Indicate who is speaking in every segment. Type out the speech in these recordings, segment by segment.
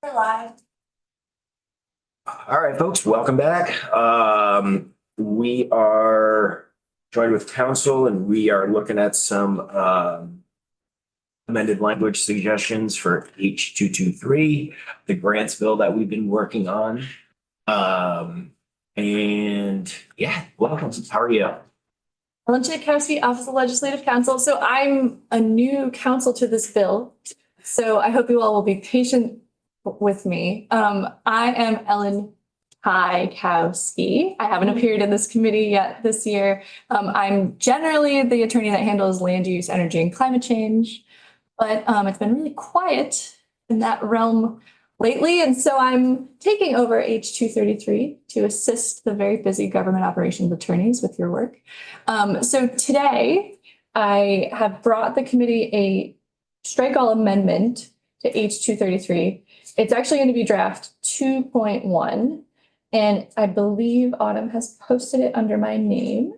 Speaker 1: We're live.
Speaker 2: All right, folks, welcome back. We are joined with council and we are looking at some amended language suggestions for H223, the grants bill that we've been working on. And yeah, welcome. How are you?
Speaker 1: Ellen Tchaikovsky, Office of Legislative Counsel. So I'm a new counsel to this bill. So I hope you all will be patient with me. I am Ellen Tchaikovsky. I haven't appeared in this committee yet this year. I'm generally the attorney that handles land use, energy, and climate change, but it's been really quiet in that realm lately. And so I'm taking over H233 to assist the very busy government operations attorneys with your work. So today I have brought the committee a strike all amendment to H233. It's actually going to be draft 2.1. And I believe Autumn has posted it under my name.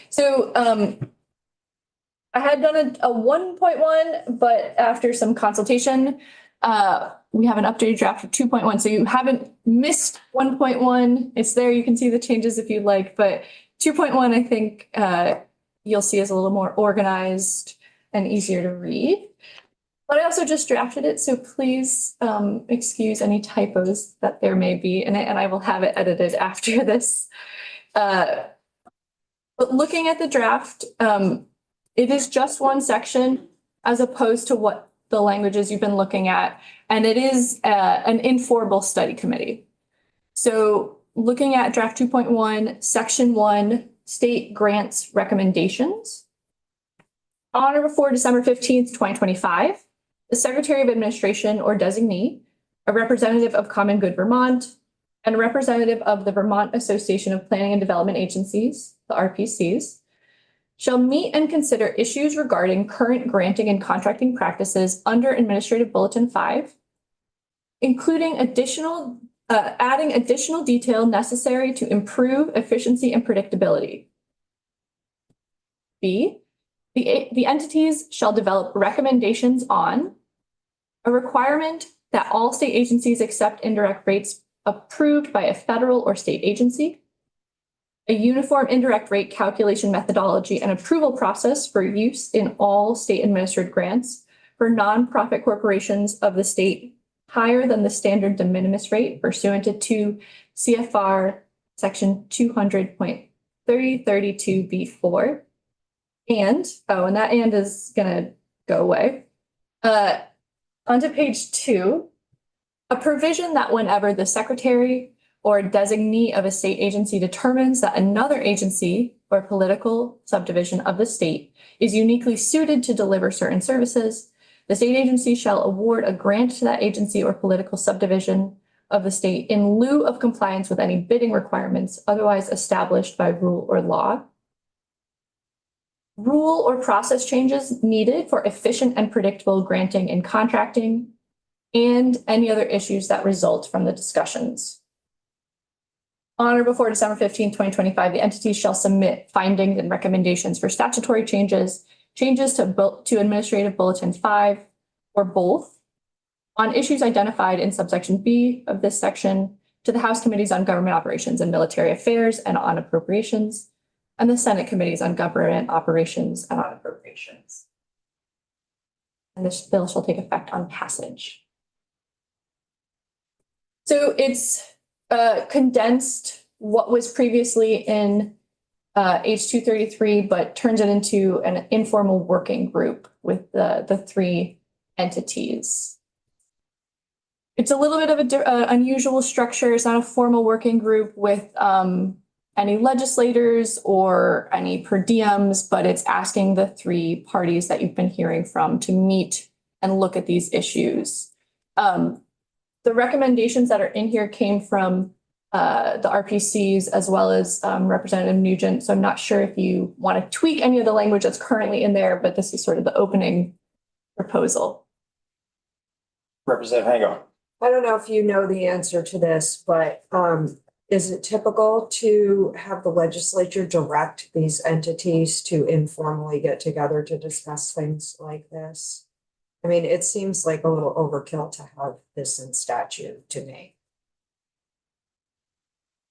Speaker 1: So I had done a 1.1, but after some consultation, we have an updated draft of 2.1. So you haven't missed 1.1. It's there. You can see the changes if you'd like, but 2.1, I think you'll see is a little more organized and easier to read. But I also just drafted it, so please excuse any typos that there may be in it, and I will have it edited after this. But looking at the draft, it is just one section as opposed to what the languages you've been looking at, and it is an informal study committee. So looking at draft 2.1, section 1, state grants recommendations. On or before December 15th, 2025, the Secretary of Administration or designee, a representative of Common Good Vermont, and a representative of the Vermont Association of Planning and Development Agencies, the RPCs, shall meet and consider issues regarding current granting and contracting practices under Administrative Bulletin 5, including adding additional detail necessary to improve efficiency and predictability. B, the entities shall develop recommendations on a requirement that all state agencies accept indirect rates approved by a federal or state agency, a uniform indirect rate calculation methodology and approval process for use in all state administered grants for nonprofit corporations of the state higher than the standard de minimis rate pursuant to 2 CFR section 200.3032B4. And that and is gonna go away. Onto page 2, a provision that whenever the secretary or designee of a state agency determines that another agency or political subdivision of the state is uniquely suited to deliver certain services, the state agency shall award a grant to that agency or political subdivision of the state in lieu of compliance with any bidding requirements otherwise established by rule or law. Rule or process changes needed for efficient and predictable granting and contracting, and any other issues that result from the discussions. On or before December 15, 2025, the entities shall submit findings and recommendations for statutory changes to Administrative Bulletin 5, or both, on issues identified in subsection B of this section to the House Committees on Government Operations and Military Affairs and on Appropriations, and the Senate Committees on Government Operations and on Appropriations. And this bill shall take effect on passage. So it's condensed what was previously in H233, but turns it into an informal working group with the 3 entities. It's a little bit of an unusual structure. It's not a formal working group with any legislators or any per diems, but it's asking the 3 parties that you've been hearing from to meet and look at these issues. The recommendations that are in here came from the RPCs as well as Representative Nugent. So I'm not sure if you want to tweak any of the language that's currently in there, but this is sort of the opening proposal.
Speaker 2: Representative Hango.
Speaker 3: I don't know if you know the answer to this, but is it typical to have the legislature direct these entities to informally get together to discuss things like this? I mean, it seems like a little overkill to have this in statute to me.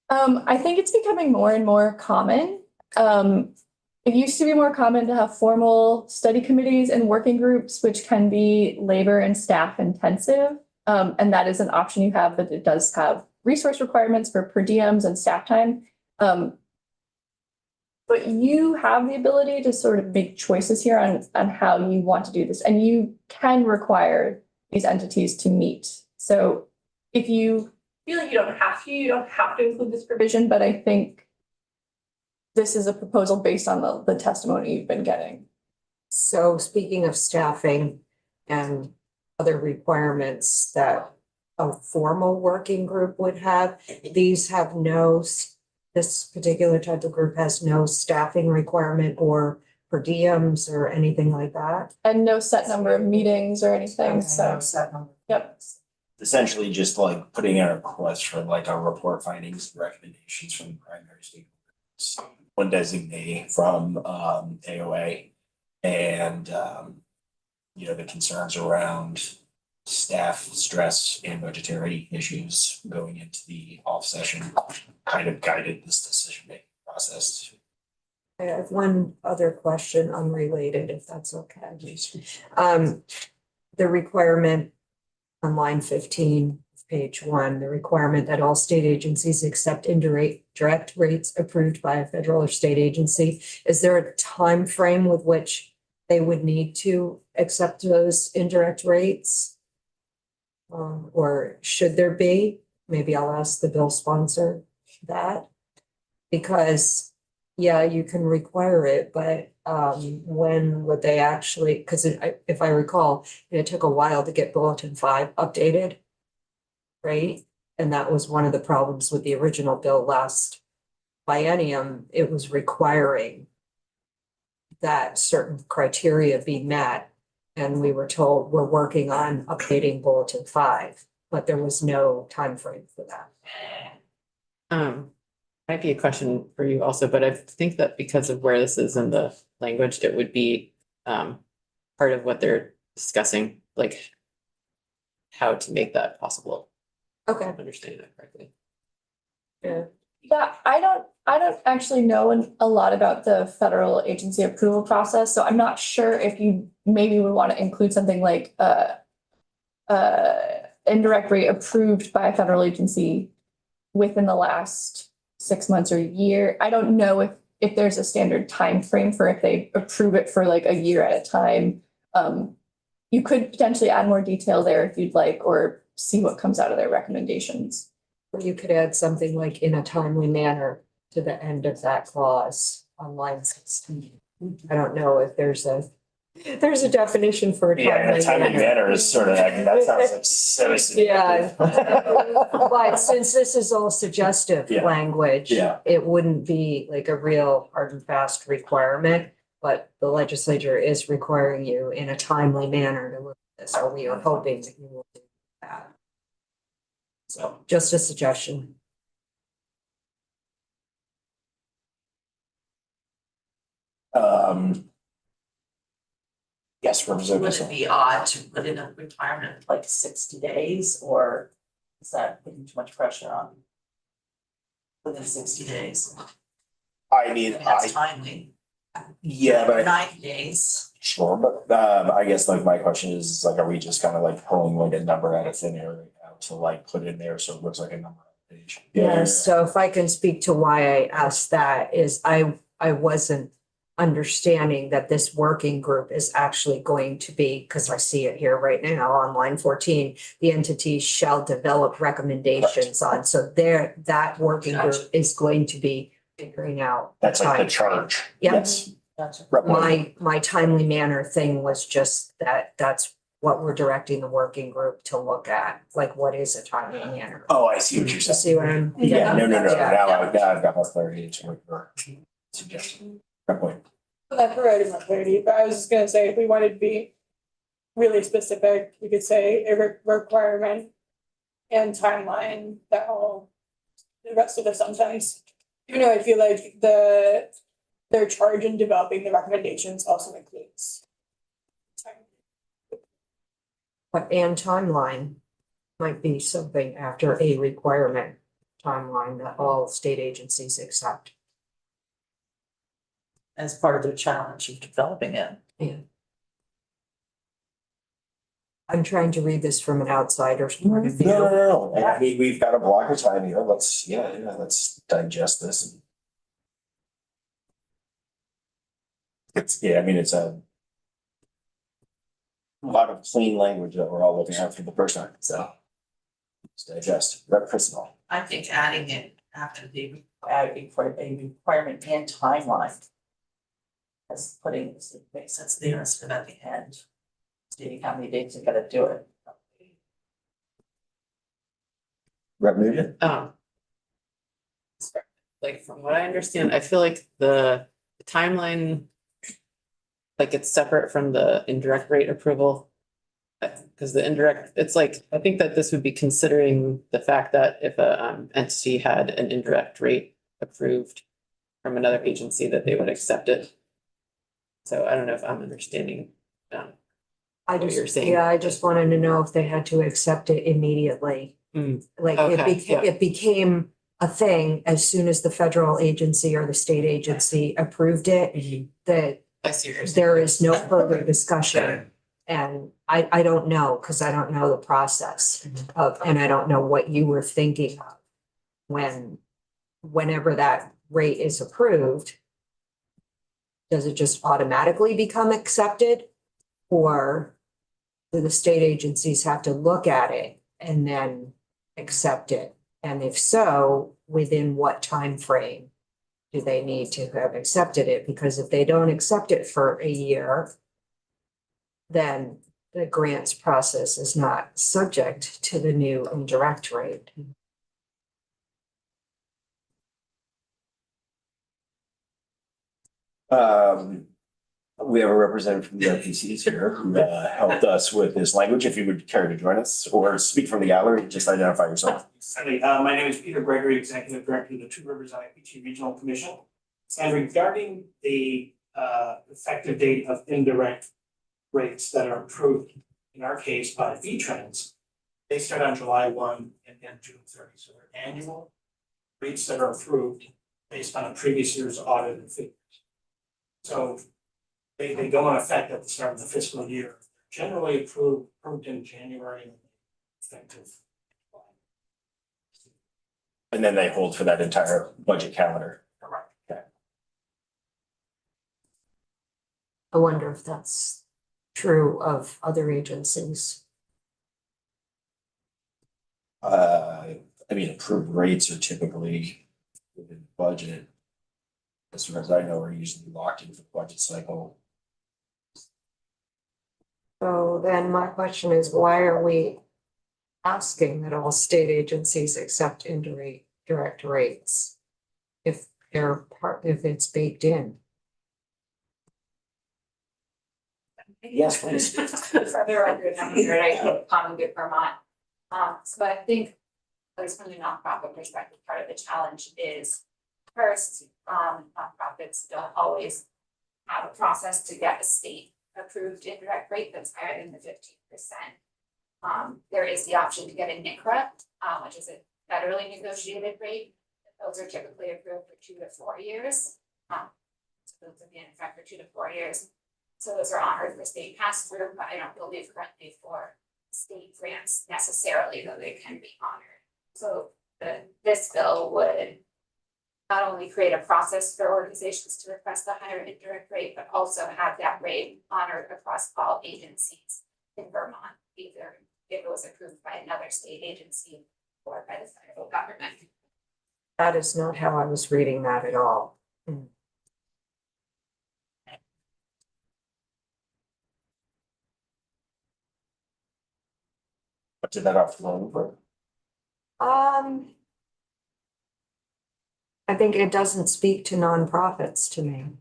Speaker 1: I think it's becoming more and more common. It used to be more common to have formal study committees and working groups, which can be labor and staff intensive. And that is an option you have, but it does have resource requirements for per diems and staff time. But you have the ability to sort of make choices here on how you want to do this, and you can require these entities to meet. So if you feel like you don't have to include this provision, but I think this is a proposal based on the testimony you've been getting.
Speaker 3: So speaking of staffing and other requirements that a formal working group would have, these have this particular type of group has no staffing requirement or per diems or anything like that.
Speaker 1: And no set number of meetings or anything, so, yep.
Speaker 2: Essentially just like putting in a request for like a report findings, and recommendations from the primary stakeholders. One designee from AOA and the concerns around staff stress and budgetary issues going into the off session kind of guided this decision-making process.
Speaker 3: I have one other question unrelated, if that's okay. The requirement on line 15, page 1, the requirement that all state agencies accept indirect rates approved by a federal or state agency. Is there a time frame with which they would need to accept those indirect rates? Or should there be? Maybe I'll ask the bill sponsor that. Because, yeah, you can require it, but when would they actually, because if I recall, it took a while to get Bulletin 5 updated, right? And that was one of the problems with the original bill last biennium. It was requiring that certain criteria be met. And we were told we're working on updating Bulletin 5, but there was no time frame for that.
Speaker 4: Might be a question for you also, but I think that because of where this is in the language, it would be part of what they're discussing, like how to make that possible.
Speaker 3: Okay.
Speaker 4: I'm understanding that correctly.
Speaker 3: Yeah.
Speaker 1: Yeah, I don't actually know a lot about the federal agency approval process, so I'm not sure if you maybe would want to include something like indirect rate approved by a federal agency within the last 6 months or a year. I don't know if there's a standard time frame for if they approve it for like a year at a time. You could potentially add more detail there if you'd like, or see what comes out of their recommendations.
Speaker 3: Or you could add something like in a timely manner to the end of that clause on line 16. I don't know if there's a definition for a timely manner.
Speaker 2: Is sort of, that sounds like citizen.
Speaker 3: Yeah. But since this is all suggestive
Speaker 2: Yeah.
Speaker 3: language,
Speaker 2: Yeah.
Speaker 3: it wouldn't be like a real hard and fast requirement. But the legislature is requiring you in a timely manner to look at this, or we are hoping that you will do that. So just a suggestion.
Speaker 2: Yes,
Speaker 5: Would
Speaker 2: Representative.
Speaker 5: it be odd to put in a requirement of like 60 days, or is that putting too much pressure on? Within 60 days,
Speaker 2: I mean,
Speaker 5: that's timely.
Speaker 2: yeah, but
Speaker 5: 90 days.
Speaker 2: sure, but I guess like my question is like, are we just kind of like pulling like a number out of thin air right now to like put in there so it looks like a number on the page?
Speaker 3: Yes, so if I can speak to why I asked that is I wasn't understanding that this working group is actually going to be, because I see it here right now on line 14, the entity shall develop recommendations on, so that working group
Speaker 5: Gotcha.
Speaker 3: is going to be figuring out.
Speaker 2: That's like the
Speaker 3: timeframe.
Speaker 2: charge.
Speaker 3: Yep.
Speaker 2: Yes.
Speaker 5: Gotcha.
Speaker 3: My timely manner thing was just that's what we're directing the working group to look at, like what is a timely manner.
Speaker 2: Oh, I see what you're
Speaker 3: You
Speaker 2: saying.
Speaker 3: see what I'm?
Speaker 2: Yeah, no.
Speaker 3: Yeah.
Speaker 2: Now I've got more clarity into what you're suggesting. Good point.
Speaker 6: That provided more clarity, but I was just gonna say, if we wanted to be really specific, we could say a requirement and timeline that all the rest of the sentence. Even though I feel like their charge in developing the recommendations also includes time.
Speaker 3: But and timeline might be something after a requirement timeline that all state agencies accept.
Speaker 5: As part of the challenge of developing it.
Speaker 3: I'm trying to read this from an outsider's point of view.
Speaker 2: No. I mean, we've got a block of time here. Let's digest this. It's, I mean, it's a lot of clean language that we're all looking at for the first time, so. Let's digest, Rep. Personal.
Speaker 5: I think adding it after the, adding for a requirement and timeline. As putting, it makes sense there instead of at the end, stating how many days you gotta do it.
Speaker 2: Rep. Nugent?
Speaker 4: Like, from what I understand, I feel like the timeline, like, it's separate from the indirect rate approval. Because the indirect, it's like, I think that this would be considering the fact that if a entity had an indirect rate approved from another agency, that they would accept it. So I don't know if I'm understanding.
Speaker 3: I
Speaker 4: what you're
Speaker 3: just,
Speaker 4: saying.
Speaker 3: yeah, I just wanted to know if they had to accept it immediately. Like
Speaker 4: Okay, yeah.
Speaker 3: it became a thing as soon as the federal agency or the state agency approved it, that
Speaker 4: I see what you're saying.
Speaker 3: there is no further discussion. And I don't know, because I don't know the process of, and I don't know what you were thinking of whenever that rate is approved. Does it just automatically become accepted? Or do the state agencies have to look at it and then accept it? And if so, within what time frame do they need to have accepted it? Because if they don't accept it for a year, then the grants process is not subject to the new indirect rate.
Speaker 2: We have a representative from the RPCs here who helped us with this language. If you would care to join us or speak from the gallery, just identify yourself.
Speaker 7: Certainly. My name is Peter Gregory, Executive Director of the Two Rivers IPT Regional Commission. And regarding the effective date of indirect rates that are approved, in our case by V-Trans, they start on July 1 and end June 30. So they're annual rates that are approved based on a previous year's audited figures. So they go in effect at the start of the fiscal year, generally approved in January and effective.
Speaker 2: And then they hold for that entire budget calendar.
Speaker 7: Correct.
Speaker 3: I wonder if that's true of other agencies.
Speaker 2: I mean, approved rates are typically within the budget. As far as I know, are usually locked in for the budget cycle.
Speaker 3: So then my question is, why are we asking that all state agencies accept indirect rates? If if it's baked in?
Speaker 2: Yes, please.
Speaker 1: For the record, I'm here, I hope Common Good Vermont. So I think, at least from the nonprofit perspective, part of the challenge is first, nonprofits don't always have a process to get a state approved indirect rate that's higher than the 15%. There is the option to get a NICRA, which is a federally negotiated rate. Those are typically approved for 2 to 4 years. So those will be in effect for 2 to 4 years. So those are honored for state pass through, but I don't believe currently for state grants necessarily, though they can be honored. So this bill would not only create a process for organizations to request a higher indirect rate, but also have that rate honored across all agencies in Vermont, either if it was approved by another state agency or by the federal government.
Speaker 3: That is not how I was reading that at all.
Speaker 2: But did that off the line for?
Speaker 3: I think it doesn't speak to nonprofits to me.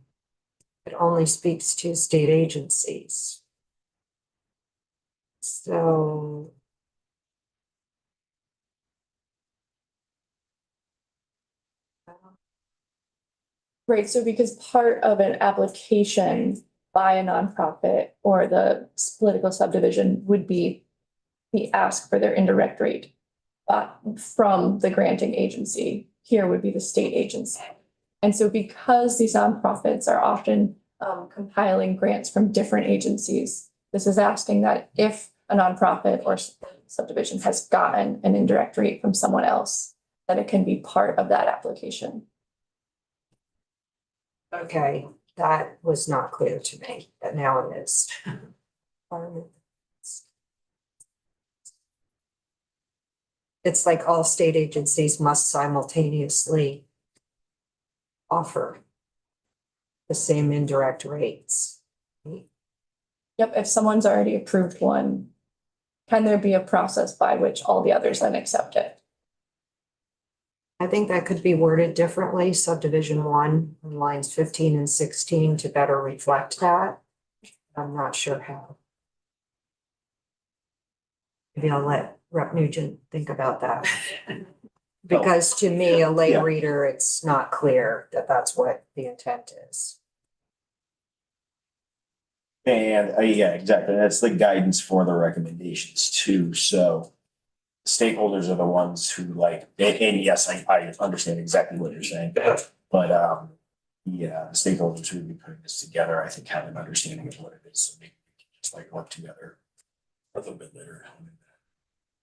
Speaker 3: It only speaks to state agencies. So.
Speaker 1: Right, so because part of an application by a nonprofit or the political subdivision would be we ask for their indirect rate from the granting agency. Here would be the state agency. And so because these nonprofits are often compiling grants from different agencies, this is asking that if a nonprofit or subdivision has gotten an indirect rate from someone else, that it can be part of that application.
Speaker 3: Okay, that was not clear to me, but now it is. It's like all state agencies must simultaneously offer the same indirect rates.
Speaker 1: Yep, if someone's already approved one, can there be a process by which all the others then accept it?
Speaker 3: I think that could be worded differently, subdivision 1, on lines 15 and 16 to better reflect that. I'm not sure how. Maybe I'll let Rep. Nugent think about that. Because to me, a lay
Speaker 2: Yeah.
Speaker 3: reader, it's not clear that that's what the intent is.
Speaker 2: And yeah, exactly. That's the guidance for the recommendations too. So stakeholders are the ones who like, and yes, I understand exactly what you're saying. But yeah, the stakeholders who would be putting this together, I think have an understanding of what it is. So maybe we can just like work together a little bit later.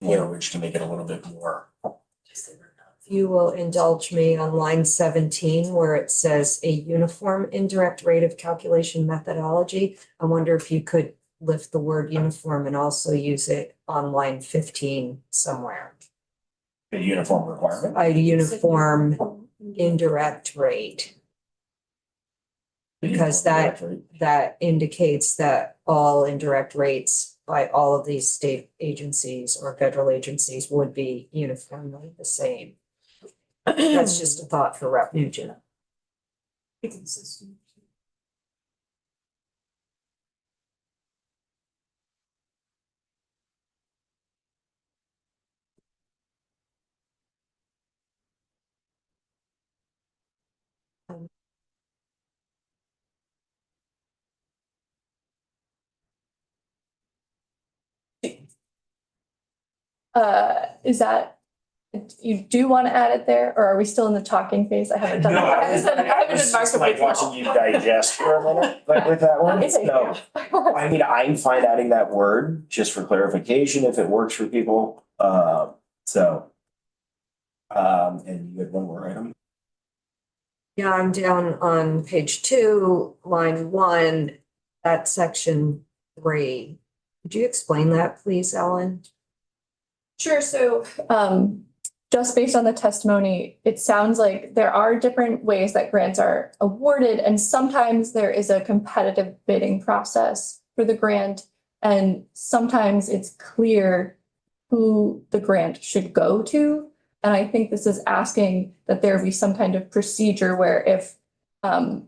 Speaker 2: Language to make it a little bit more.
Speaker 3: If you will indulge me on line 17, where it says a uniform indirect rate of calculation methodology. I wonder if you could lift the word uniform and also use it on line 15 somewhere.
Speaker 2: A uniform requirement.
Speaker 3: A uniform indirect rate. Because that indicates that all indirect rates by all of these state agencies or federal agencies would be uniformly the same. That's just a thought for Rep. Nugent.
Speaker 1: Is that, you do want to add it there, or are we still in the talking phase? I haven't done
Speaker 2: No,
Speaker 1: that. I haven't been marked
Speaker 2: like watching you digest for a minute, like with that one.
Speaker 1: Okay, thank
Speaker 2: So,
Speaker 1: you.
Speaker 2: I mean, I'm fine adding that word just for clarification if it works for people. And you had one more item.
Speaker 3: Yeah, I'm down on page 2, line 1, that section 3. Could you explain that, please, Ellen?
Speaker 1: Sure, so just based on the testimony, it sounds like there are different ways that grants are awarded, and sometimes there is a competitive bidding process for the grant, and sometimes it's clear who the grant should go to. And I think this is asking that there be some kind of procedure where if the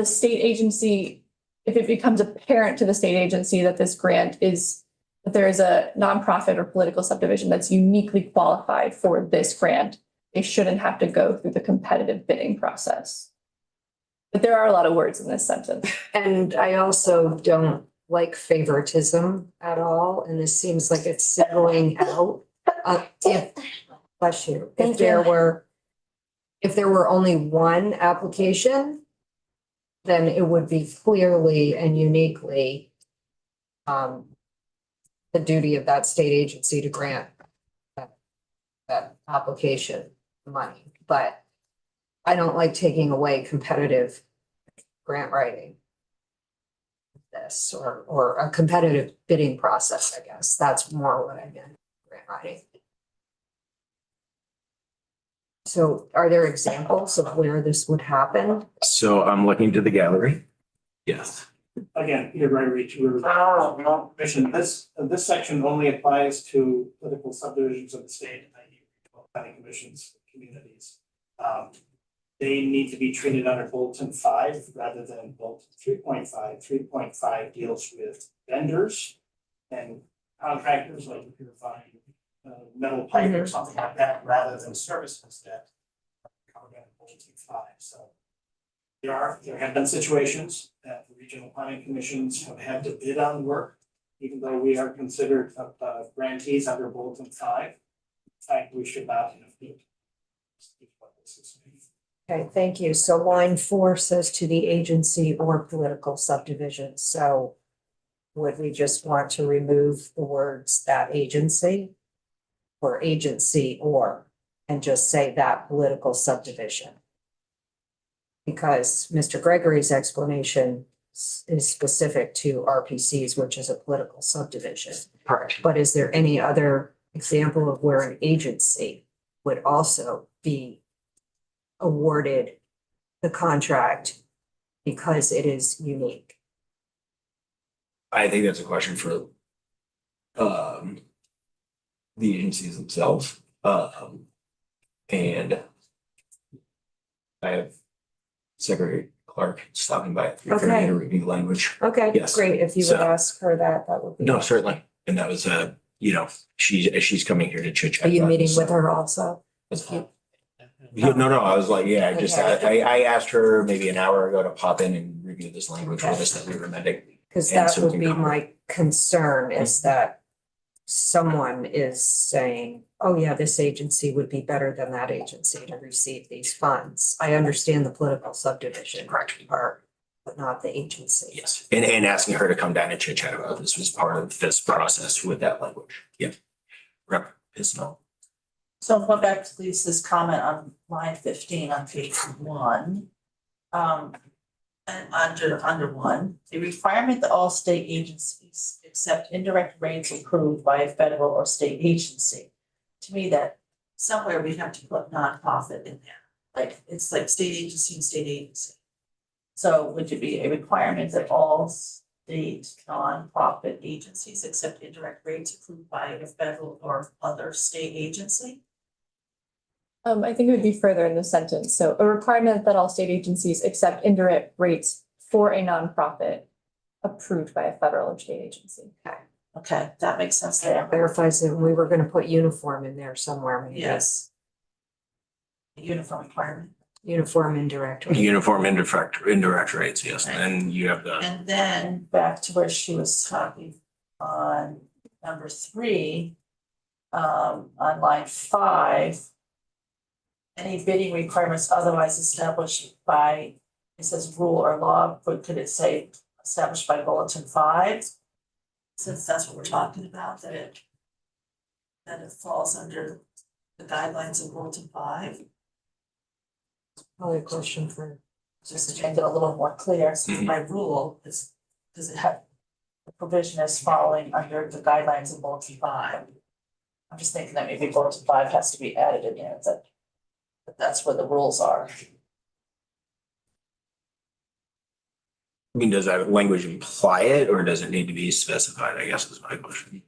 Speaker 1: state agency, if it becomes apparent to the state agency that this grant is, that there is a nonprofit or political subdivision that's uniquely qualified for this grant, they shouldn't have to go through the competitive bidding process. But there are a lot of words in this sentence.
Speaker 3: And I also don't like favoritism at all, and this seems like it's singling out. Bless you,
Speaker 1: Thank
Speaker 3: if there
Speaker 1: you.
Speaker 3: were only one application, then it would be clearly and uniquely the duty of that state agency to grant that application money. But I don't like taking away competitive grant writing. This or a competitive bidding process, I guess. That's more what I meant, grant writing. So are there examples of where this would happen?
Speaker 2: So I'm looking to the gallery. Yes.
Speaker 7: Again, Peter Gregory, Two Rivers Regional Commission. This section only applies to political subdivisions of the state, i.e. planning commissions, communities. They need to be treated under Bulletin 5 rather than Bulletin 3.5. 3.5 deals with vendors and contractors, like if you're buying metal pipe or something like that, rather than services that are covered under Bulletin 5. So there have been situations that the regional planning commissions have had to bid on work even though we are considered grantees under bulletin 5. In fact, we should not have.
Speaker 3: Okay, thank you. So line 4 says to the agency or political subdivision. So would we just want to remove the words that agency or agency or, and just say that political subdivision? Because Mr. Gregory's explanation is specific to RPCs, which is a political subdivision.
Speaker 2: Correct.
Speaker 3: But is there any other example of where an agency would also be awarded the contract because it is unique?
Speaker 2: I think that's a question for the agencies themselves. And I have Secretary Clark stopping by at 3:30
Speaker 3: Okay.
Speaker 2: to review language.
Speaker 3: Okay,
Speaker 2: Yes.
Speaker 3: great. If you would
Speaker 2: So-
Speaker 3: ask her that, that would be.
Speaker 2: No, certainly. And that was she's coming here to chit chat.
Speaker 3: Are you
Speaker 2: about
Speaker 3: meeting
Speaker 2: this.
Speaker 3: with her also?
Speaker 2: Yeah, no, I was like, yeah,
Speaker 3: Okay.
Speaker 2: I asked her maybe an hour ago to pop in and review this language with us that we were amending.
Speaker 3: Because
Speaker 2: And
Speaker 3: that
Speaker 2: so we
Speaker 3: would
Speaker 2: can
Speaker 3: be
Speaker 2: cover
Speaker 3: my concern is that someone is saying, oh yeah, this agency would be better than that agency to receive these funds. I understand the political subdivision part, but not the agency.
Speaker 2: Yes, and asking her to come down and chit chat about this was part of this process with that language. Yeah. Rep. Pisno.
Speaker 5: So going back to Lisa's comment on line 15 on page 1. And under 1, the requirement that all state agencies accept indirect rates approved by a federal or state agency. To me, that somewhere we have to put nonprofit in there. Like, it's like state agency and state agency. So would it be a requirement that all state nonprofit agencies accept indirect rates approved by a federal or other state agency?
Speaker 1: I think it would be further in the sentence. So a requirement that all state agencies accept indirect rates for a nonprofit approved by a federal or state agency.
Speaker 5: Okay, that makes sense there.
Speaker 3: Clarifies that we were gonna put uniform in there somewhere, maybe.
Speaker 5: Yes. Uniform requirement.
Speaker 3: Uniform indirect.
Speaker 2: Uniform indirect rates, yes, and then you have the,
Speaker 5: And then back to where she was talking on number 3. On line 5. Any bidding requirements otherwise established by, it says rule or law, but could it say established by bulletin 5? Since that's what we're talking about, that it falls under the guidelines of bulletin 5.
Speaker 3: Probably a question for.
Speaker 5: Just to make it a little more clear, since my rule is, does it have, the provision is following under the guidelines of bulletin 5. I'm just thinking that maybe bulletin 5 has to be added in there, that that's where the rules are.
Speaker 2: I mean, does that language imply it or does it need to be specified, I guess is my question.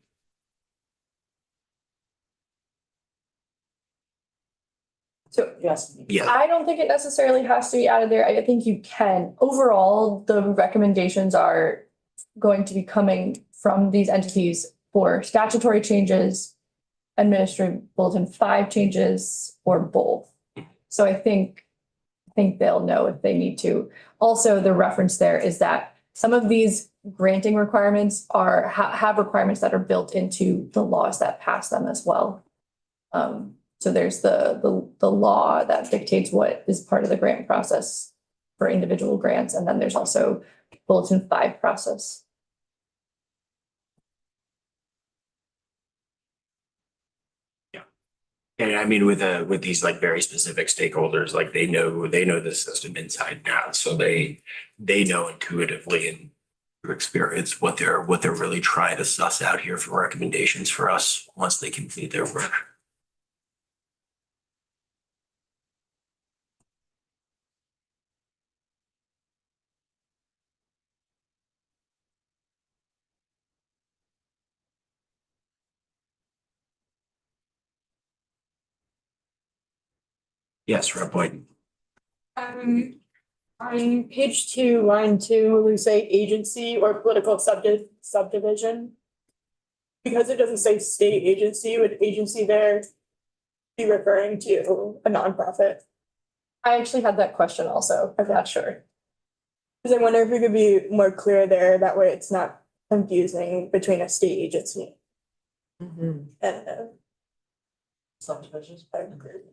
Speaker 1: So
Speaker 5: Yes.
Speaker 2: Yeah,
Speaker 1: I don't think it necessarily has to be added there. I think you can. Overall, the recommendations are going to be coming from these entities for statutory changes, administrative bulletin 5 changes, or both. So I think they'll know if they need to. Also, the reference there is that some of these granting requirements have requirements that are built into the laws that pass them as well. So there's the law that dictates what is part of the grant process for individual grants, and then there's also bulletin 5 process.
Speaker 2: and I mean, with these like very specific stakeholders, like they know the system inside and out, so they know intuitively and through experience what they're really trying to suss out here for recommendations for us once they complete their work. Yes, Rep. Boyd.
Speaker 6: On page 2, line 2, we say agency or political subdivision. Because it doesn't say state agency, would agency there be referring to a nonprofit?
Speaker 1: I actually had that question also. I'm not sure.
Speaker 6: Because I wonder if we could be more clear there, that way it's not confusing between a state agency
Speaker 3: Mhm.
Speaker 6: and a
Speaker 5: Subdivisions.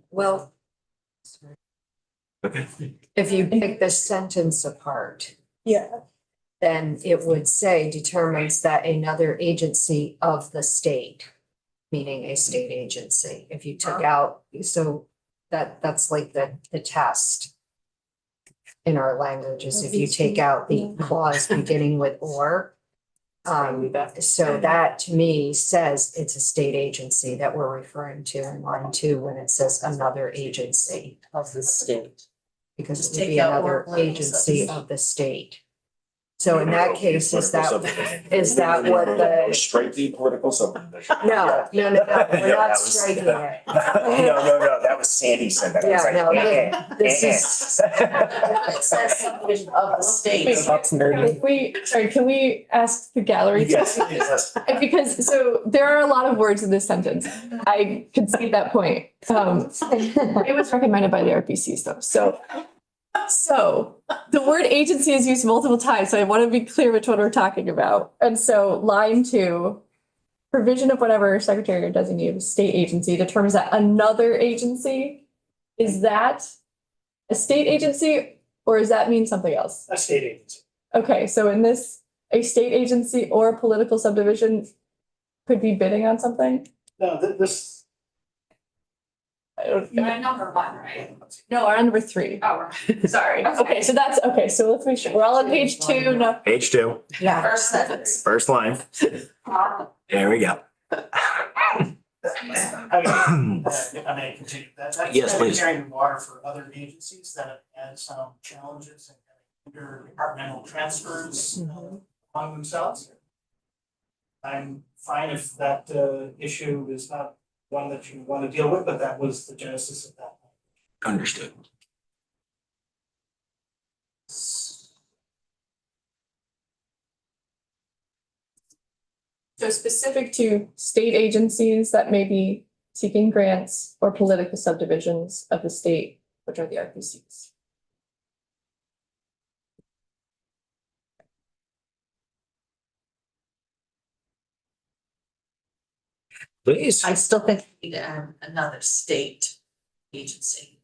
Speaker 3: Well,
Speaker 2: Okay.
Speaker 3: if you pick the sentence apart,
Speaker 6: yeah,
Speaker 3: then it would say determines that another agency of the state, meaning a state agency. If you took out, so that's like the test in our language is if you take out the clause beginning with or. So that to me says it's a state agency that we're referring to in line 2 when it says another agency.
Speaker 5: Of the state.
Speaker 3: Because
Speaker 5: Just
Speaker 3: it would
Speaker 5: take
Speaker 3: be
Speaker 5: out
Speaker 3: another
Speaker 5: or political
Speaker 3: agency
Speaker 5: subdivision.
Speaker 3: of the state. So in that case, is that what the,
Speaker 2: Strike the political subdivision.
Speaker 3: no, we're
Speaker 2: Yeah,
Speaker 3: not
Speaker 2: that was-
Speaker 3: striking it.
Speaker 2: No, that was Sandy said that. I was
Speaker 3: Yeah,
Speaker 2: like,
Speaker 3: no,
Speaker 2: eh,
Speaker 3: this
Speaker 2: eh.
Speaker 3: is,
Speaker 5: It says subdivision of the state.
Speaker 1: Can we ask the gallery? to-
Speaker 2: Yes, yes.
Speaker 1: Because, so there are a lot of words in this sentence. I concede that point. It was recommended by the RPCs though, so the word agency is used multiple times, so I want to be clear which one we're talking about. And so line 2, provision of whatever secretary or designee of a state agency determines that another agency, is that a state agency or does that mean something else?
Speaker 7: A state agency.
Speaker 1: Okay, so in this, a state agency or a political subdivision could be bidding on something?
Speaker 7: No, this,
Speaker 1: I don't.
Speaker 8: You're at number 1, right?
Speaker 1: No, we're on number 3.
Speaker 8: Oh,
Speaker 1: Sorry. Okay, so that's, okay, so let's make sure. We're all on page 2. No,
Speaker 2: Page 2,
Speaker 3: yeah.
Speaker 5: First sentence.
Speaker 2: first line. There we go.
Speaker 7: I mean, if I may continue, that's
Speaker 2: Yes, please.
Speaker 7: carrying water for other agencies that adds some challenges and interdepartmental transfers among themselves. I'm fine if that issue is not one that you want to deal with, but that was the genesis of that.
Speaker 2: Understood.
Speaker 1: so specific to state agencies that may be seeking grants or political subdivisions of the state, which are the RPCs.
Speaker 2: Please.
Speaker 5: I still think we need to add another state agency.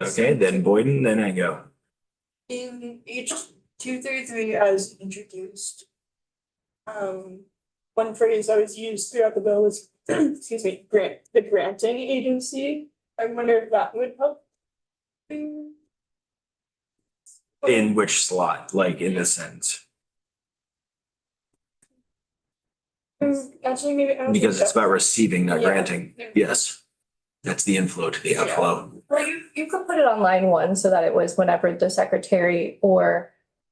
Speaker 2: Okay, then Boyden, then I go.
Speaker 6: in each 233 as introduced. One phrase that was used throughout the bill was, excuse me, the granting agency. I wonder if that would help.
Speaker 2: In which slot, like in this sentence?
Speaker 6: Actually, maybe I don't think
Speaker 2: Because it's
Speaker 6: so.
Speaker 2: about receiving, not
Speaker 6: Yeah.
Speaker 2: granting. Yes. That's the inflow to the outflow.
Speaker 1: Well, you could put it on line 1 so that it was whenever the secretary or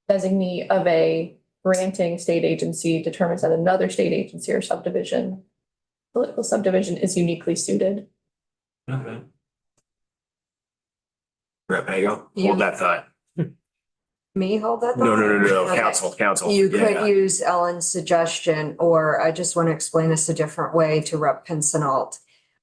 Speaker 1: designee of a granting state agency determines that another state agency or subdivision, political subdivision is uniquely suited.
Speaker 2: Okay. Rep Pago,
Speaker 3: Yeah.
Speaker 2: hold that thought.
Speaker 3: Me hold that?
Speaker 2: No,
Speaker 3: thought? Okay.
Speaker 2: council.
Speaker 3: You
Speaker 2: Yeah.
Speaker 3: could use Ellen's suggestion, or I just want to explain this a different way to Rep. Pincinot.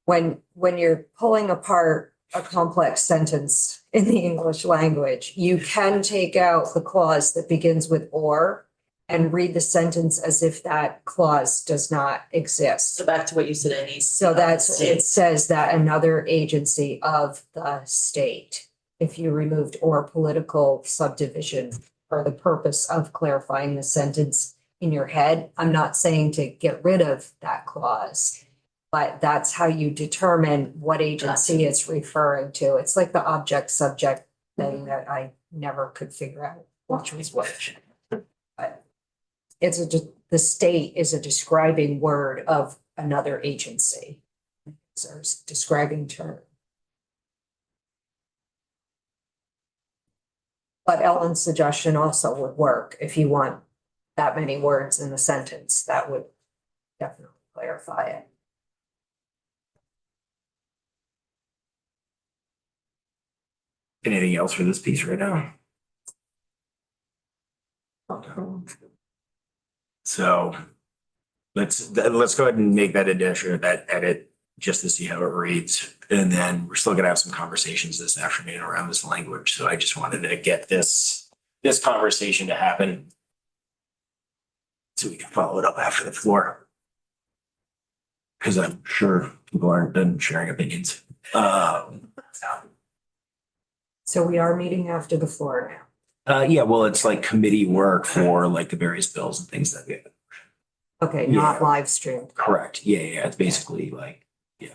Speaker 3: When you're pulling apart a complex sentence in the English language, you can take out the clause that begins with or and read the sentence as if that clause does not exist.
Speaker 5: So back to what you said, Annie.
Speaker 3: So that's, it says that another agency of the state. If you removed or political subdivision for the purpose of clarifying the sentence in your head, I'm not saying to get rid of that clause. But that's how you determine what agency it's referring to. It's like the object subject thing that I never could figure out which was which. But it's the state is a describing word of another agency. It's a describing term. But Ellen's suggestion also would work if you want that many words in the sentence. That would definitely clarify it.
Speaker 2: Anything else for this piece right now? So let's go ahead and make that addition, that edit, just to see how it reads. And then we're still gonna have some conversations this afternoon around this language. So I just wanted to get this conversation to happen. So we can follow it up after the floor. Because I'm sure people aren't done sharing opinions.
Speaker 3: So we are meeting after the floor now.
Speaker 2: Yeah, well, it's like committee work for like the various bills and things that we have.
Speaker 3: Okay, not
Speaker 2: Yeah.
Speaker 3: live streamed.
Speaker 2: Correct. Yeah. It's basically like, yeah.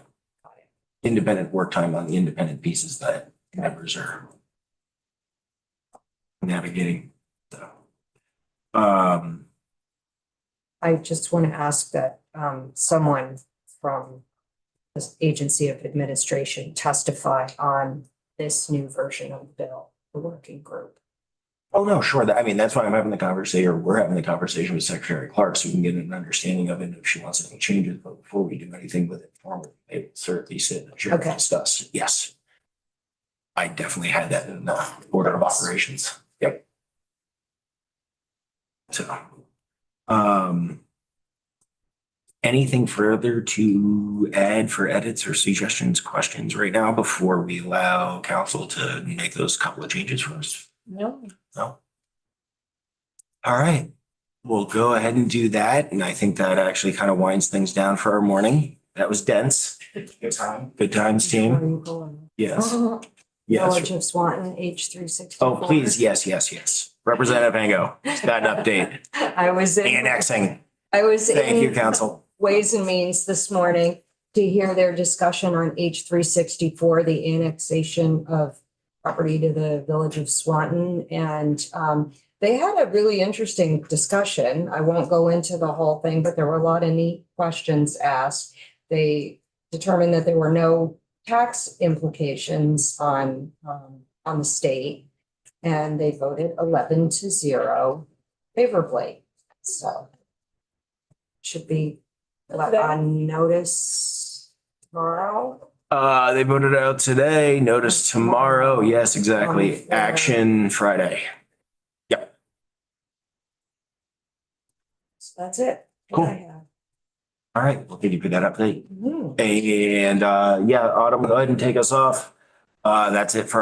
Speaker 2: Independent work time on the independent pieces that members are navigating. So,
Speaker 3: I just want to ask that someone from this agency of administration testify on this new version of the bill, the working group.
Speaker 2: oh, no, sure. I mean, that's why I'm having the conversation, or we're having the conversation with Secretary Clark, so we can get an understanding of it if she wants any changes. But before we do anything with it formally, maybe certainly sit and share and
Speaker 3: Okay.
Speaker 2: discuss. Yes. I definitely had that in the order of operations. Yep. So, anything further to add for edits or suggestions, questions right now before we allow council to make those couple of changes first?
Speaker 5: No,
Speaker 2: No. All right, we'll go ahead and do that. And I think that actually kind of winds things down for our morning. That was dense. Good time. Good times,
Speaker 3: Where are
Speaker 2: team.
Speaker 3: you going?
Speaker 2: Yes,
Speaker 3: Village
Speaker 2: yes.
Speaker 3: of Swanton, H364.
Speaker 2: Oh, please, yes, yes, yes. Representative Ango, got an update.
Speaker 3: I was in.
Speaker 2: Annexing.
Speaker 3: I was
Speaker 2: Thank you,
Speaker 3: in
Speaker 2: council.
Speaker 3: Ways and Means this morning to hear their discussion on H364, the annexation of property to the village of Swanton. And they had a really interesting discussion. I won't go into the whole thing, but there were a lot of neat questions asked. They determined that there were no tax implications on the state. And they voted 11-0 favorably. So should be on notice tomorrow.
Speaker 2: They voted out today, notice tomorrow. Yes, exactly. Action Friday. Yep.
Speaker 3: So that's it.
Speaker 2: Cool.
Speaker 3: What I have.
Speaker 2: All right, well, thank you for that update.
Speaker 3: Mhm.
Speaker 2: And yeah, Autumn, go ahead and take us off. That's it for